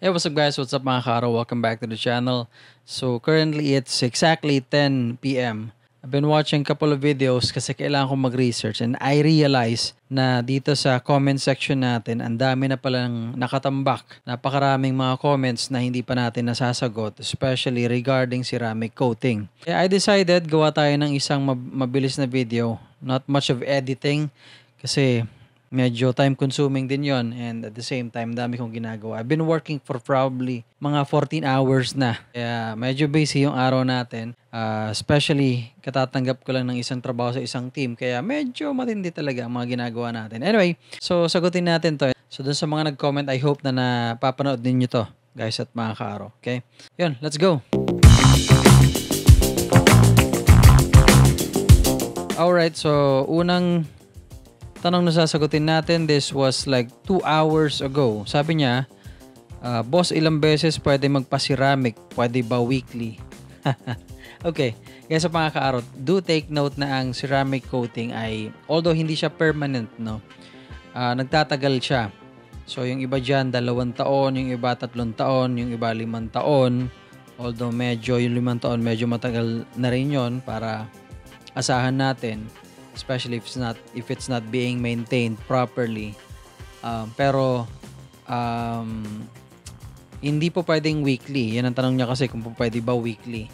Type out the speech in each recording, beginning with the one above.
Hey, what's up guys? What's up mga karo? Welcome back to the channel. So currently it's exactly 10 p.m. I've been watching a couple of videos kasi kailangan ko mag-research and I realize na dito sa comment section natin ang dami na palang nakatambak. Napakaraming mga comments na hindi pa natin nasasagot, especially regarding ceramic coating. Kaya I decided gawa tayo ng isang mabilis na video. Not much of editing kasi medyo time consuming din yon, and at the same time dami kong ginagawa. I've been working for probably mga 14 hours na. Kaya medyo busy yung araw natin. Especially katatanggap ko lang ng isang trabaho sa isang team. Kaya medyo matindi talaga ang mga ginagawa natin. Anyway, so sagutin natin to. So dun sa mga nag-comment, I hope na napapanood ninyo to, guys at mga kaaro. Okay? Yun, let's go! Alright, so unang tanong na sasagutin natin, this was like 2 hours ago. Sabi niya, boss, ilang beses pwede magpa-ceramic? Pwede ba weekly? Okay, kaya sa mga kaarot, do take note na ang ceramic coating ay, although hindi siya permanent, no, nagtatagal siya. So yung iba dyan, 2 taon, yung iba 3 taon, yung iba 5 taon. Although medyo yung 5 taon, medyo matagal na rin yun para asahan natin. Especially if it's not being maintained properly. Pero hindi po pwedeng weekly. Yan ang tanong niya kasi kung po pwede ba weekly.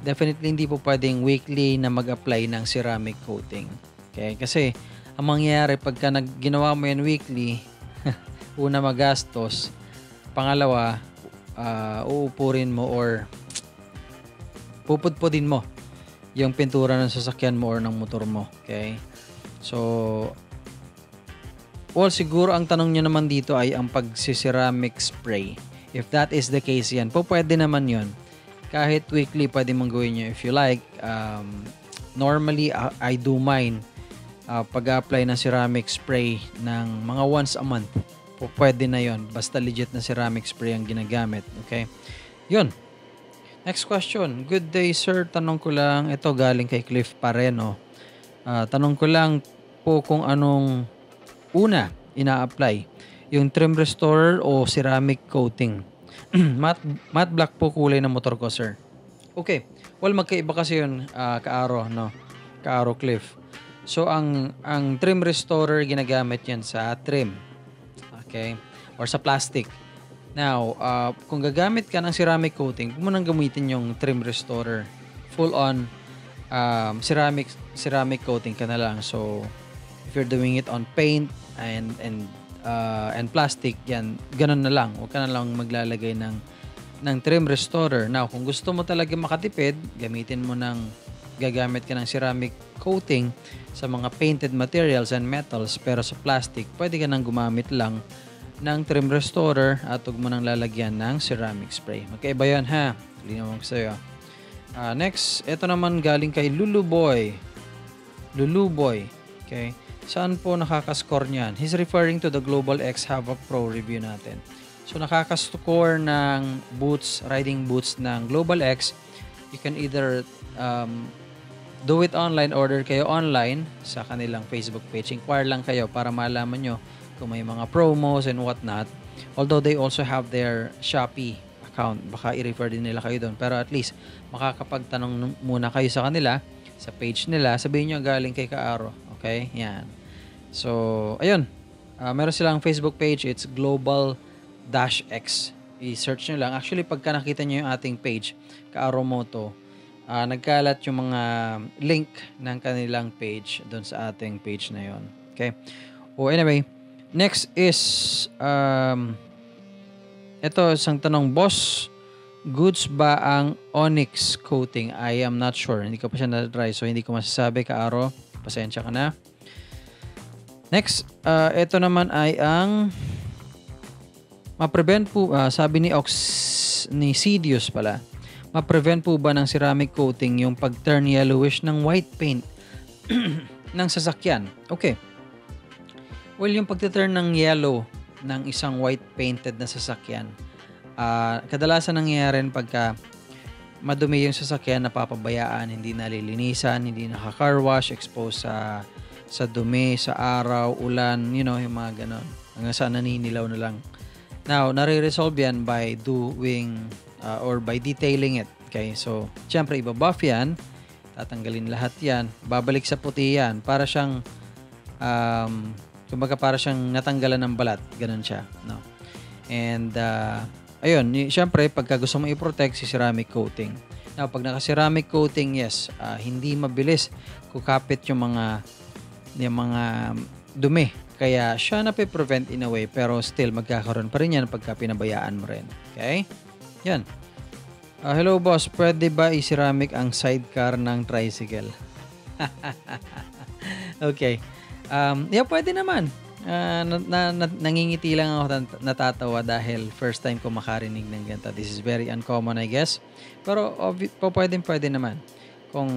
Definitely hindi po pwedeng weekly na mag-apply ng ceramic coating. Okay? Kasi ang mangyayari pagka ginawa mo yan weekly, una magastos, pangalawa, uupurin mo or pupudpudin mo yung pintura ng sasakyan mo or ng motor mo. Okay? So, siguro ang tanong nyo naman dito ay ang pagsiceramic spray. If that is the case yan, pwede naman yon. Kahit weekly, pwede mong gawin nyo if you like. Normally, I do mine pag-apply ng ceramic spray ng mga once a month. Pwede na yon. Basta legit na ceramic spray ang ginagamit. Okay? Yun. Next question. Good day, sir. Tanong ko lang, ito galing kay Cliff Pareno. Tanong ko lang po kung anong una ina-apply. Yung trim restorer o ceramic coating. Matte black po kulay ng motor ko, sir. Okay. Well, magkaiba kasi yun, Kaaro, no? Kaaro Cliff. So, ang trim restorer, ginagamit yan sa trim. Okay? Or sa plastic. Now, kung gagamit ka ng ceramic coating, kung munang gamitin yung trim restorer, full on ceramic coating ka na lang. So, if you're doing it on paint and plastic, yan, ganun na lang. Huwag ka na lang maglalagay ng trim restorer. Now, kung gusto mo talaga makatipid, gagamit ka ng ceramic coating sa mga painted materials and metals, pero sa plastic, pwede ka nang gumamit lang ng trim restorer at huwag mo nang lalagyan ng ceramic spray. Magkaiba yan, ha? Linawan ko sa'yo. Next, ito naman galing kay Luluboy. Luluboy. Okay. Saan po nakakascore niyan? He's referring to the Global X Havoc Pro review natin. So, nakakascore ng boots, riding boots ng Global X. You can either do it online, order kayo online sa kanilang Facebook page. Inquire lang kayo para malaman nyo kung may mga promos and whatnot. Although they also have their Shopee account. Baka i-refer din nila kayo doon. Pero at least, makakapagtanong muna kayo sa kanila, sa page nila. Sabihin nyo galing kay Kaaro. Okay? Yan. So, ayun. Meron silang Facebook page. It's Global-X. I-search nyo lang. Actually, pagka nakita nyo yung ating page, Kaaro Moto, nagkalat yung mga link ng kanilang page doon sa ating page na yon. Okay? Anyway, next is, ito, isang tanong, boss, goods ba ang Onyx coating? I am not sure. Hindi ko pa siya na-try, so hindi ko masasabi, Kaaro. Pasensya ka na. Next, ito naman ay ang ma-prevent po, sabi ni Sidious pala, ma-prevent po ba ng ceramic coating yung pag-turn yellowish ng white paint ng sasakyan? Okay. Well, yung pagtiturn ng yellow ng isang white painted na sasakyan, kadalasan nangyayari pagka madumi yung sasakyan, napapabayaan, hindi nalilinisan, hindi naka-car wash, exposed sa dumi, sa araw, ulan, yung mga ganon. Hanggang sa naninilaw na lang Now, nare-resolve yan by doing or by detailing it. Okay, so syempre ibabuff yan, tatanggalin lahat yan, babalik sa puti yan, para siyang kumbaga para siyang natanggalan ng balat, ganun siya, no? And ayun, syempre pagka gusto mo i-protect si ceramic coating. Now, pag naka-ceramic coating, yes, hindi mabilis kukapit yung mga dumi. Kaya siya na prevent in a way, pero still magkakaroon pa rin yan pagka pinabayaan mo rin. Okay? Yan. Hello boss, pwede ba i-ceramic ang sidecar ng tricycle? Okay. Yeah, pwede naman. Nangingiti lang ako, natatawa dahil first time ko makarinig ng ganito. This is very uncommon, I guess. Pero pwede naman. Kung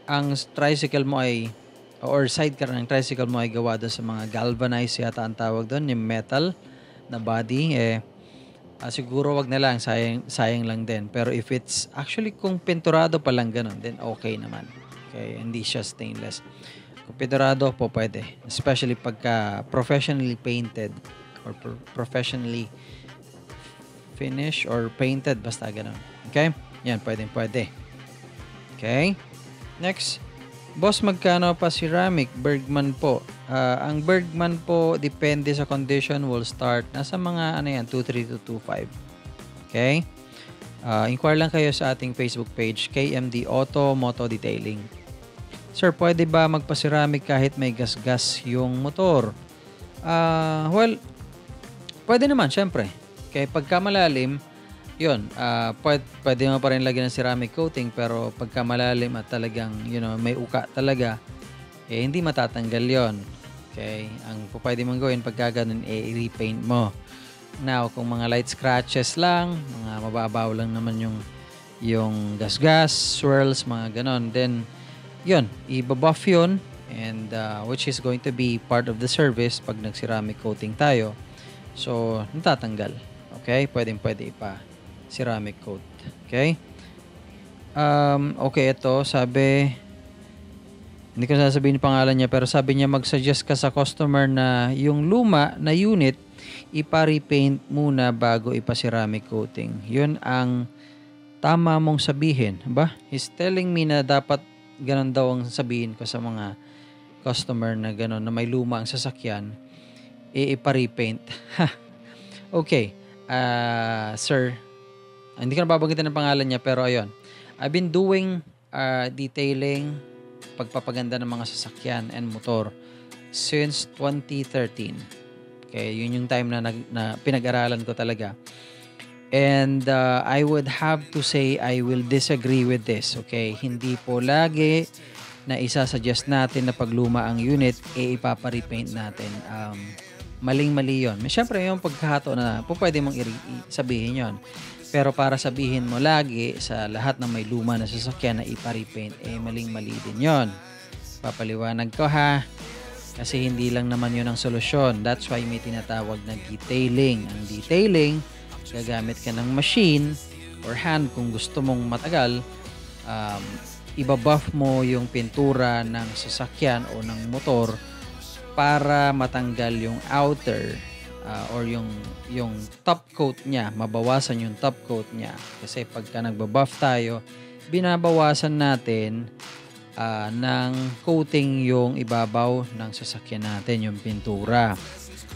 ang tricycle mo ay or sidecar ng tricycle mo ay gawa doon sa mga galvanized yata ang tawag doon, yung metal na body, siguro wag na lang, sayang lang din. Pero if it's actually kung pinturado pa lang ganun, then okay naman. Okay, hindi siya stainless. Kung pinturado po pwede, especially pagka professionally painted or professionally finished or painted, basta ganun. Okay? Yan, pwede. Okay? Next. Boss, magkano pa ceramic? Bergman po. Ang Bergman po, depende sa condition, will start nasa mga 2.3 to 2.5. Okay? Inquire lang kayo sa ating Facebook page, KMD Auto Moto Detailing. Sir, pwede ba magpa-ceramic kahit may gas-gas yung motor? Well, pwede naman, syempre. Okay, pagka malalim, yun, pwede mo pa rin lagyan ng ceramic coating, pero pagka malalim at talagang, may uka talaga, hindi matatanggal yon. Okay? Ang pwede mong gawin pagka ganun, i-repaint mo. Now, kung mga light scratches lang, mga mababaw lang naman yung gas-gas, swirls, mga ganon, then, yun, ibabuff yun, and which is going to be part of the service pag nag-ceramic coating tayo. So, natatanggal. Okay? Pwede pa ceramic coat. Okay? Okay, ito, sabi, hindi ko sasabihin yung pangalan niya, pero sabi niya mag-suggest ka sa customer na yung luma na unit, ipa-repaint muna bago ipa-ceramic coating. Yun ang tama mong sabihin. Ba? He's telling me na dapat ganun daw ang sabihin ko sa mga customer na ganun, na may luma ang sasakyan, ipa-repaint. Okay. Sir, hindi ko na babanggitin ang pangalan niya, pero ayun. I've been doing detailing, pagpapaganda ng mga sasakyan and motor since 2013. Okay, yun yung time na pinag-aralan ko talaga. And I would have to say I will disagree with this. Okay, hindi po lagi na isa-suggest natin na pagluma ang unit, ipapa-repaint natin. Maling-mali yun. Siyempre, yung pagkahato na pwede mong sabihin yon. Pero para sabihin mo lagi sa lahat ng may luma na sasakyan na ipa-repaint, maling-mali din yon. Papaliwanag ko ha, kasi hindi lang naman yun ang solusyon. That's why may tinatawag na detailing. Ang detailing, gagamit ka ng machine or hand kung gusto mong matagal, ibabuff mo yung pintura ng sasakyan o ng motor para matanggal yung outer or yung top coat niya, mabawasan yung top coat niya. Kasi pagka nagbabuff tayo, binabawasan natin ng coating yung ibabaw ng sasakyan natin, yung pintura.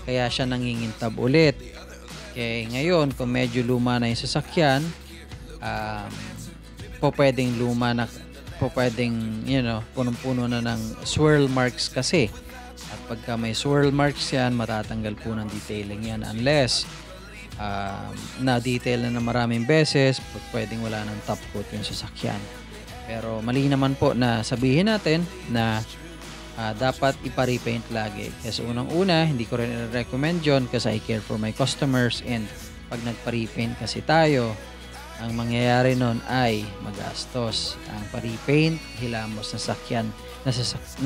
Kaya siya nangingintab ulit. Okay, ngayon, kung medyo luma na yung sasakyan, pwedeng luma na, pwedeng, punong-puno na ng swirl marks kasi. At pagka may swirl marks yan, matatanggal po ng detailing yan unless na-detail na maraming beses, pwedeng wala ng top coat yung sasakyan. Pero mali naman po na sabihin natin na dapat ipa-repaint lagi. Kasi unang-una, hindi ko rin i-recommend yun kasi I care for my customers, and pag nagpa-repaint kasi tayo, ang mangyayari nun ay magastos. Ang pa-repaint, hilamos ng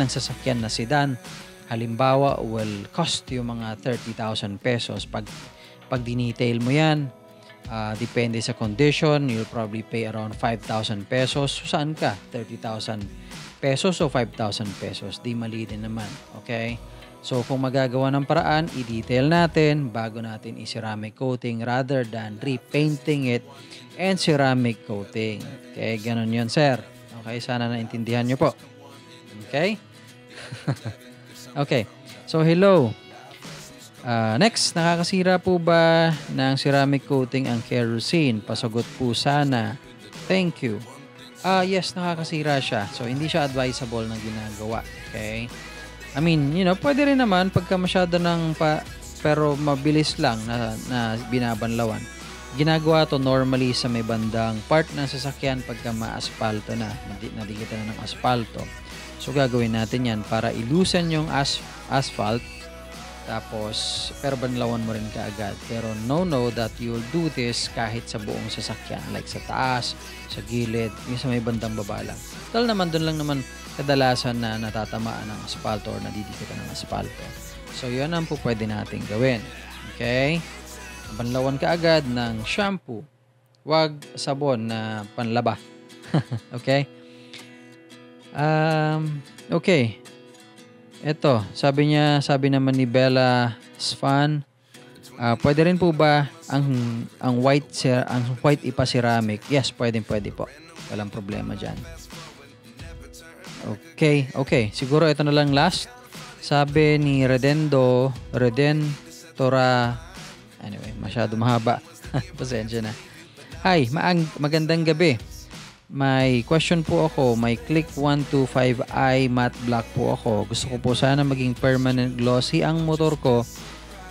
sasakyan na sedan, halimbawa, will cost you mga 30,000 pesos. Pag dinetail mo yan, depende sa condition, you'll probably pay around 5,000 pesos. So, saan ka? 30,000 pesos o 5,000 pesos? Di mali din naman. Okay? So kung magagawa ng paraan, i-detail natin bago natin i-ceramic coating rather than repainting it and ceramic coating. Okay, ganun yun, sir. Okay, sana naintindihan nyo po. Okay? Okay, so hello. Next, nakakasira po ba ng ceramic coating ang kerosene? Pasagot po sana. Thank you. Yes, nakakasira siya. So, hindi siya advisable na ginagawa. Okay? I mean, pwede rin naman pagka masyado pero mabilis lang na binabanlawan. Ginagawa to normally sa may bandang part ng sasakyan pagka ma-aspalto na, nadikitan na ng aspalto. So, gagawin natin yan para ilusan yung asphalt. Tapos, pero banlawan mo rin kaagad. Pero no that you'll do this kahit sa buong sasakyan. Like sa taas, sa gilid, yung sa may bandang baba lang. Dahil naman, doon lang naman kadalasan na natatamaan ng aspalto or nadidikitan ng aspalto. So, yun ang po pwede natin gawin. Okay? Banlawan kaagad ng shampoo. Huwag sabon na panlaba. Okay? Okay. Ito, sabi naman ni Bella Svan, pwede rin po ba ang white ipa-ceramic? Yes, pwede po. Walang problema diyan. Okay. Siguro ito na lang last. Sabi ni Redentora, anyway, masyado mahaba. Pasensya na. Hi, magandang gabi. May question po ako. May Click 125i matte black po ako. Gusto ko po sana maging permanent glossy ang motor ko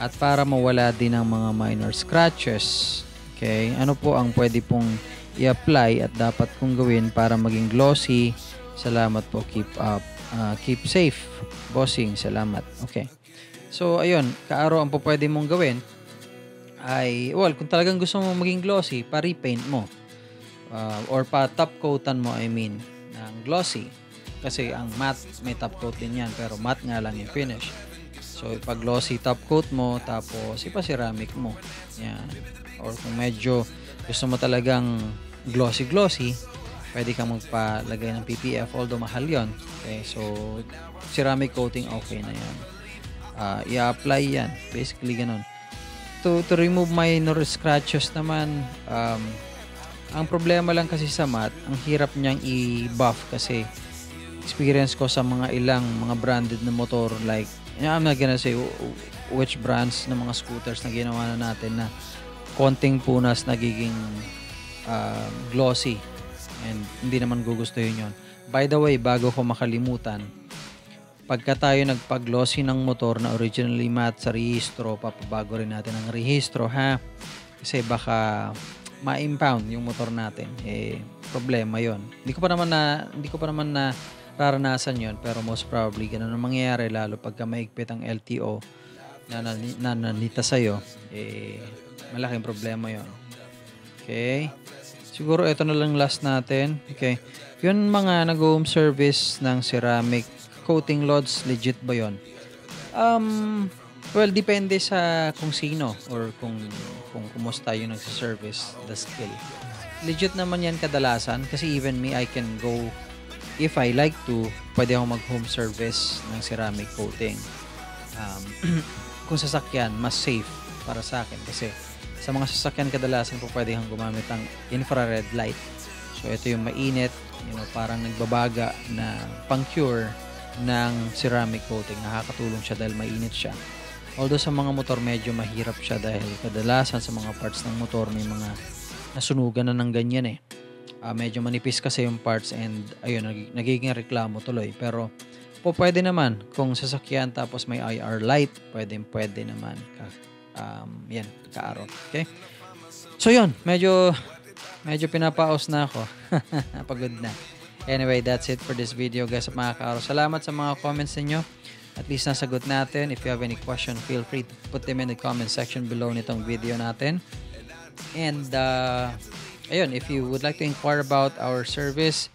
at para mawala din ang mga minor scratches. Okay? Ano po ang pwede pong i-apply at dapat kong gawin para maging glossy? Salamat po. Keep up. Keep safe. Bossing. Salamat. Okay. So, ayun. Kaaro ang po pwede mong gawin ay, kung talagang gusto mo maging glossy, pa-repaint mo. Or pa-top coatan mo, ng glossy. Kasi ang matte, may top coat din yan, pero matte nga lang yung finish. So, pag-glossy top coat mo, tapos ipa-ceramic mo. Yan. Or kung medyo gusto mo talagang glossy-glossy, pwede kang magpalagay ng PPF, although mahal yon. Okay, so, ceramic coating, okay na yan. I-apply yan. Basically, ganun. To remove minor scratches naman, ang problema lang kasi sa matte, ang hirap niyang i-buff kasi experience ko sa mga branded na motor, like, I'm not gonna say which brands ng mga scooters na ginawa na natin na konting punas nagiging glossy and hindi naman gugustuhin yon. By the way, bago ko makalimutan, pagka tayo nagpag-glossy ng motor na originally matte sa rehistro, papabago rin natin ang rehistro, ha? Kasi baka ma-impound yung motor natin, problema yon. Hindi ko pa naman na nararanasan yon, pero most probably ganun ang mangyayari, lalo pagka maigpit ang LTO na nanita sa'yo, malaking problema yon. Okay? Siguro ito na lang last natin. Okay? Yun, mga nag-home service ng ceramic coating loads, legit ba yon? Well, depende sa kung sino or kung kumusta yung nagsiservice, the skill. Legit naman yan kadalasan kasi even me, I can go, if I like to, pwede ako mag-home service ng ceramic coating. Kung sasakyan, mas safe para sa akin kasi sa mga sasakyan kadalasan po pwede kang gumamit ng infrared light. So, ito yung mainit, parang nagbabaga na pang-cure ng ceramic coating. Nakakatulong siya dahil mainit siya. Although sa mga motor medyo mahirap siya dahil kadalasan sa mga parts ng motor may mga nasunugan na ng ganyan medyo manipis kasi yung parts and ayun, nagiging reklamo tuloy. Pero pwede naman kung sasakyan tapos may IR light, pwede naman. Yan, kaaro. Okay? So yun, medyo pinapaos na ako. Pagod na. Anyway, that's it for this video, guys, at mga kaaro. Salamat sa mga comments ninyo. At least nasagot natin. If you have any question, feel free to put them in the comment section below nitong video natin. And, ayun, if you would like to inquire about our service,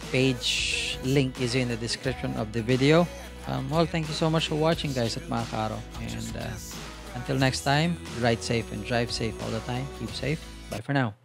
page link is in the description of the video. Well, thank you so much for watching, guys, at mga kaaro. And until next time, ride safe and drive safe all the time. Keep safe. Bye for now.